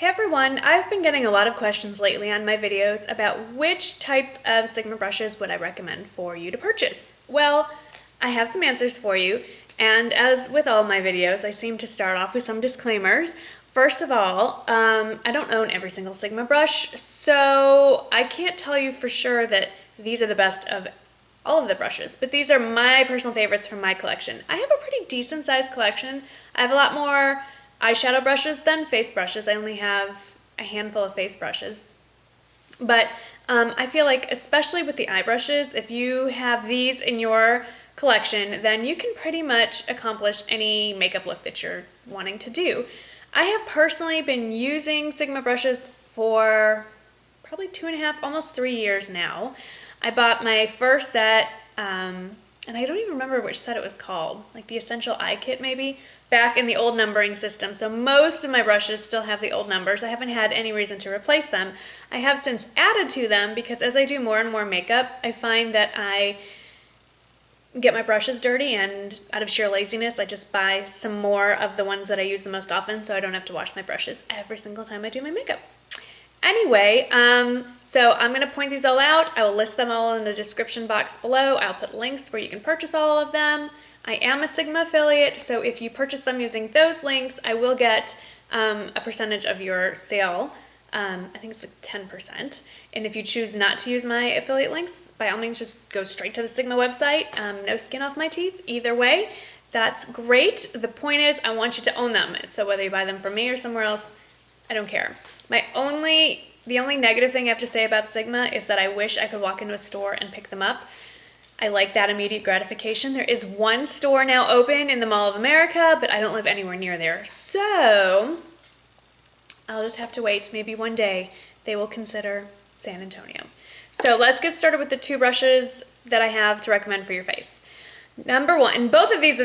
Hey everyone, I've been getting a lot of questions lately on my videos about which types of Sigma brushes would I recommend for you to purchase. Well, I have some answers for you, and as with all my videos, I seem to start off with some disclaimers. First of all, I don't own every single Sigma brush, so I can't tell you for sure that these are the best of all of the brushes, but these are my personal favorites from my collection. I have a pretty decent sized collection. I have a lot more eyeshadow brushes than face brushes. I only have a handful of face brushes. But I feel like, especially with the eye brushes, if you have these in your collection, then you can pretty much accomplish any makeup look that you're wanting to do. I have personally been using Sigma brushes for probably 2.5, almost 3 years now. I bought my first set, and I don't even remember which set it was called, like the Essential Eye Kit maybe, back in the old numbering system. So most of my brushes still have the old numbers. I haven't had any reason to replace them. I have since added to them because as I do more and more makeup, I find that I get my brushes dirty, and out of sheer laziness, I just buy some more of the ones that I use the most often so I don't have to wash my brushes every single time I do my makeup. Anyway, so I'm going to point these all out. I will list them all in the description box below. I'll put links where you can purchase all of them. I am a Sigma affiliate, so if you purchase them using those links, I will get a percentage of your sale. I think it's like 10%. And if you choose not to use my affiliate links, by all means just go straight to the Sigma website. No skin off my teeth, either way. That's great. The point is, I want you to own them. So whether you buy them from me or somewhere else, I don't care. The only negative thing I have to say about Sigma is that I wish I could walk into a store and pick them up. I like that immediate gratification. There is one store now open in the Mall of America, but I don't live anywhere near there. So I'll just have to wait. Maybe one day they will consider San Antonio. So let's get started with the two brushes that I have to recommend for your face. Number one, and both of these,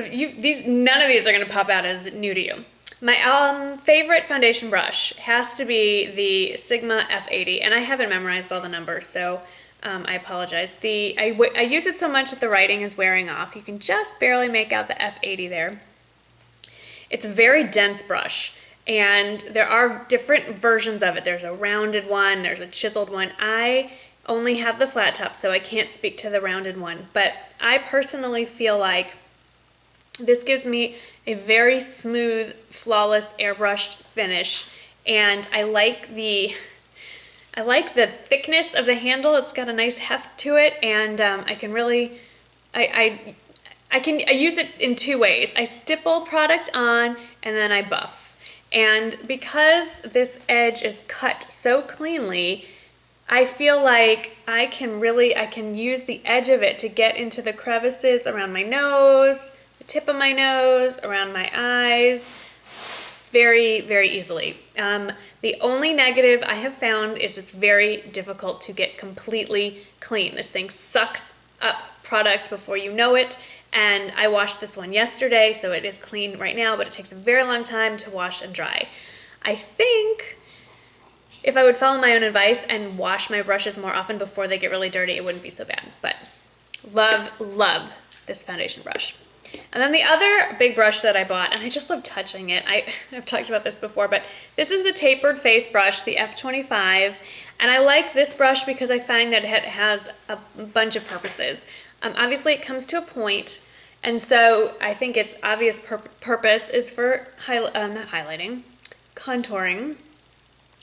none of these are going to pop out as new to you. My favorite foundation brush has to be the Sigma F80, and I haven't memorized all the numbers, so I apologize. I use it so much that the writing is wearing off. You can just barely make out the F80 there. It's a very dense brush, and there are different versions of it. There's a rounded one, there's a chiseled one. I only have the flat top, so I can't speak to the rounded one, but I personally feel like this gives me a very smooth, flawless, airbrushed finish, and I like the thickness of the handle. It's got a nice heft to it, and I can really, I use it in two ways. I stipple product on, and then I buff. And because this edge is cut so cleanly, I feel like I can use the edge of it to get into the crevices around my nose, the tip of my nose, around my eyes, very, very easily. The only negative I have found is it's very difficult to get completely clean. This thing sucks up product before you know it, and I washed this one yesterday, so it is clean right now, but it takes a very long time to wash and dry. I think if I would follow my own advice and wash my brushes more often before they get really dirty, it wouldn't be so bad. But love this foundation brush. And then the other big brush that I bought, and I just love touching it, I've talked about this before, but this is the Tapered face brush, the F25, and I like this brush because I find that it has a bunch of purposes. Obviously it comes to a point, and so I think its obvious purpose is for not highlighting, contouring,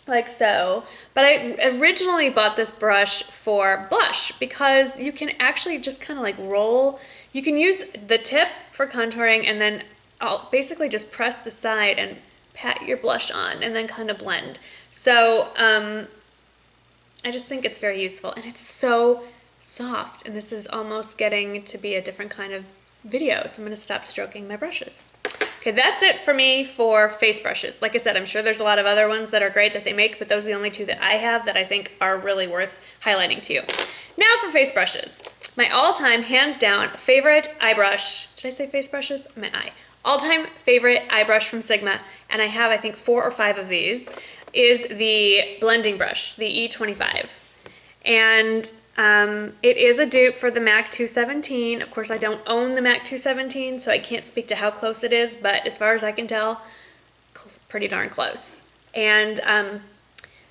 like so. But I originally bought this brush for blush because you can actually just kind of like roll. You can use the tip for contouring, and then I'll basically just press the side and pat your blush on and then kind of blend. So I just think it's very useful, and it's so soft, and this is almost getting to be a different kind of video, so I'm going to stop stroking my brushes. Okay, that's it for me for face brushes. Like I said, I'm sure there's a lot of other ones that are great that they make, but those are the only two that I have that I think are really worth highlighting to you. Now for face brushes. My all-time, hands down, favorite eye brush. Did I say face brushes? I meant eye. All-time favorite eye brush from Sigma, and I have, I think, 4 or 5 of these, is the blending brush, the E25. And it is a dupe for the MAC 217. Of course, I don't own the MAC 217, so I can't speak to how close it is, but as far as I can tell, pretty darn close. And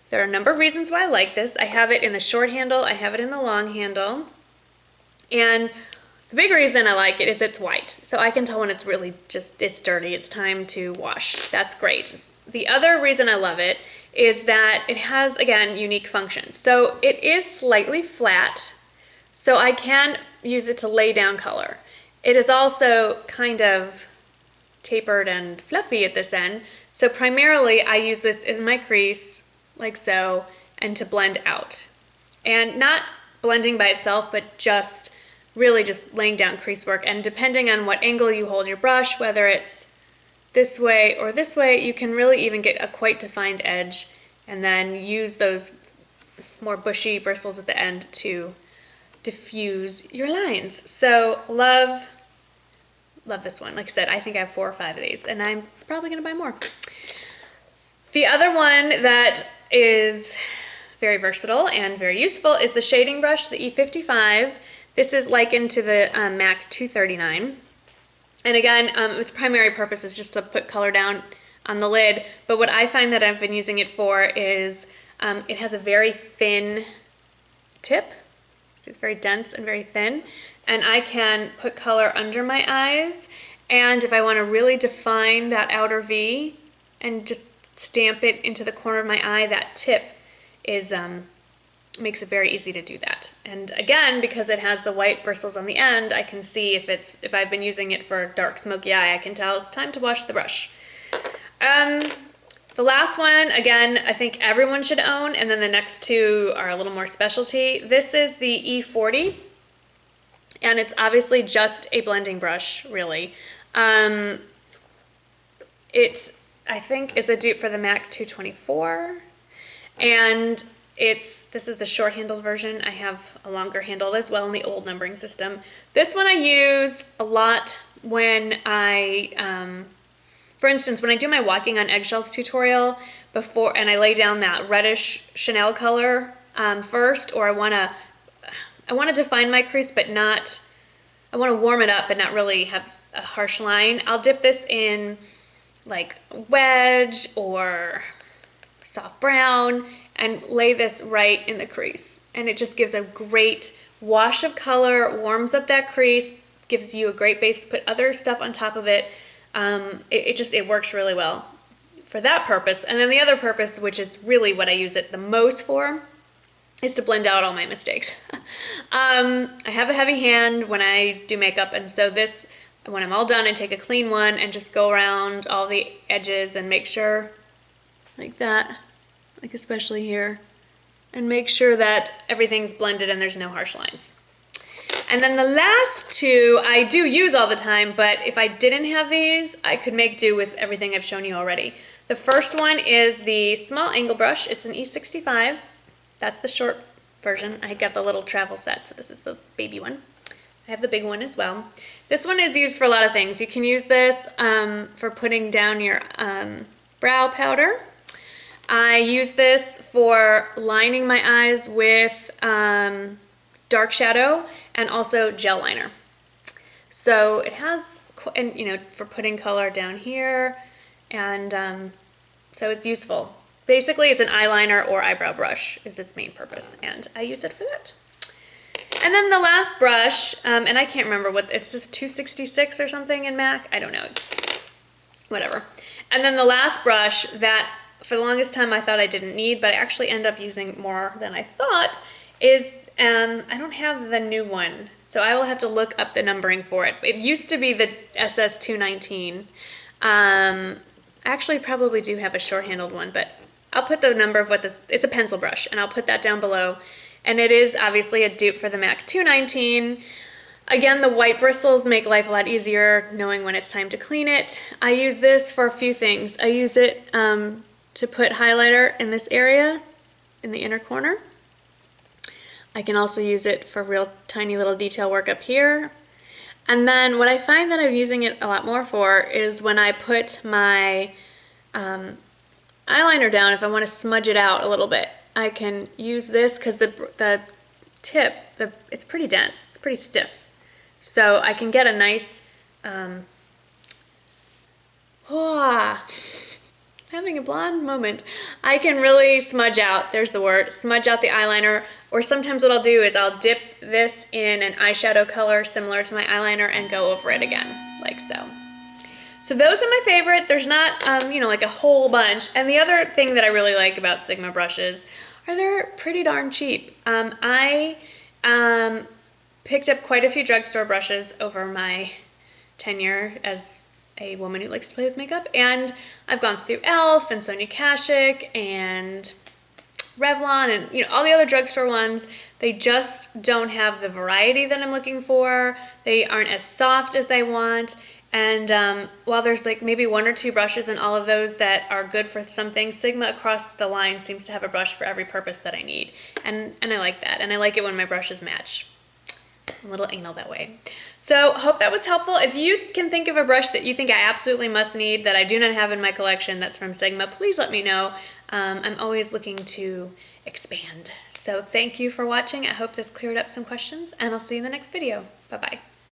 there are a number of reasons why I like this. I have it in the short handle, I have it in the long handle, and the big reason I like it is it's white. So I can tell when it's really just, it's dirty, it's time to wash. That's great. The other reason I love it is that it has, again, unique functions. So it is slightly flat, so I can use it to lay down color. It is also kind of tapered and fluffy at this end. So primarily I use this in my crease, like so, and to blend out. And not blending by itself, but just really just laying down crease work. And depending on what angle you hold your brush, whether it's this way or this way, you can really even get a quite defined edge and then use those more bushy bristles at the end to diffuse your lines. So love this one. Like I said, I think I have 4 or 5 of these, and I'm probably gonna buy more. The other one that is very versatile and very useful is the shading brush, the E55. This is likened to the MAC 239. And again, its primary purpose is just to put color down on the lid. But what I find that I've been using it for is it has a very thin tip. It's very dense and very thin. And I can put color under my eyes. And if I want to really define that outer V and just stamp it into the corner of my eye, that tip is makes it very easy to do that. And again, because it has the white bristles on the end, I can see if I've been using it for dark smoky eye, I can tell time to wash the brush. The last one, again, I think everyone should own, and then the next two are a little more specialty. This is the E40, and it's obviously just a blending brush, really. I think is a dupe for the MAC 224, and this is the short-handled version. I have a longer handled as well in the old numbering system. This one I use a lot when for instance, when I do my walking on eggshells tutorial and I lay down that reddish Chanel color first, or I want to define my crease, but not, I want to warm it up but not really have a harsh line. I'll dip this in like wedge or soft brown and lay this right in the crease. And it just gives a great wash of color, warms up that crease, gives you a great base to put other stuff on top of it. It works really well for that purpose. And then the other purpose, which is really what I use it the most for, is to blend out all my mistakes. I have a heavy hand when I do makeup, and so this, when I'm all done, I take a clean one and just go around all the edges and make sure, like that, like especially here, and make sure that everything's blended and there's no harsh lines. And then the last two I do use all the time, but if I didn't have these, I could make do with everything I've shown you already. The first one is the small angle brush. It's an E65. That's the short version. I got the little travel set, so this is the baby one. I have the big one as well. This one is used for a lot of things. You can use this for putting down your brow powder. I use this for lining my eyes with dark shadow and also gel liner. So it has, and for putting color down here, and so it's useful. Basically, it's an eyeliner or eyebrow brush is its main purpose, and I use it for that. And then the last brush, and I can't remember what, it's just 266 or something in MAC, I don't know, whatever. And then the last brush that for the longest time I thought I didn't need, but I actually end up using more than I thought, is, I don't have the new one, so I will have to look up the numbering for it. It used to be the SS219. I actually probably do have a short-handled one, but I'll put the number of what this, it's a pencil brush, and I'll put that down below. And it is obviously a dupe for the MAC 219. Again, the white bristles make life a lot easier knowing when it's time to clean it. I use this for a few things. I use it to put highlighter in this area, in the inner corner. I can also use it for real tiny little detail work up here. And then what I find that I'm using it a lot more for is when I put my eyeliner down, if I want to smudge it out a little bit. I can use this because the tip, it's pretty dense, it's pretty stiff. So I can get a nice, I having a blonde moment. I can really smudge out, there's the word, smudge out the eyeliner, or sometimes what I'll do is I'll dip this in an eyeshadow color similar to my eyeliner and go over it again, like so. So those are my favorite. There's not, you know, like a whole bunch. And the other thing that I really like about Sigma brushes are they're pretty darn cheap. I picked up quite a few drugstore brushes over my tenure as a woman who likes to play with makeup, and I've gone through e.l.f. and Sonia Kashuk and Revlon and, you know, all the other drugstore ones. They just don't have the variety that I'm looking for. They aren't as soft as I want. And while there's like maybe one or two brushes in all of those that are good for some things, Sigma across the line seems to have a brush for every purpose that I need. And I like that. And I like it when my brushes match. I'm a little anal that way. So hope that was helpful. If you can think of a brush that you think I absolutely must need that I do not have in my collection that's from Sigma, please let me know. I'm always looking to expand. So thank you for watching. I hope this cleared up some questions, and I'll see you in the next video. Bye-bye.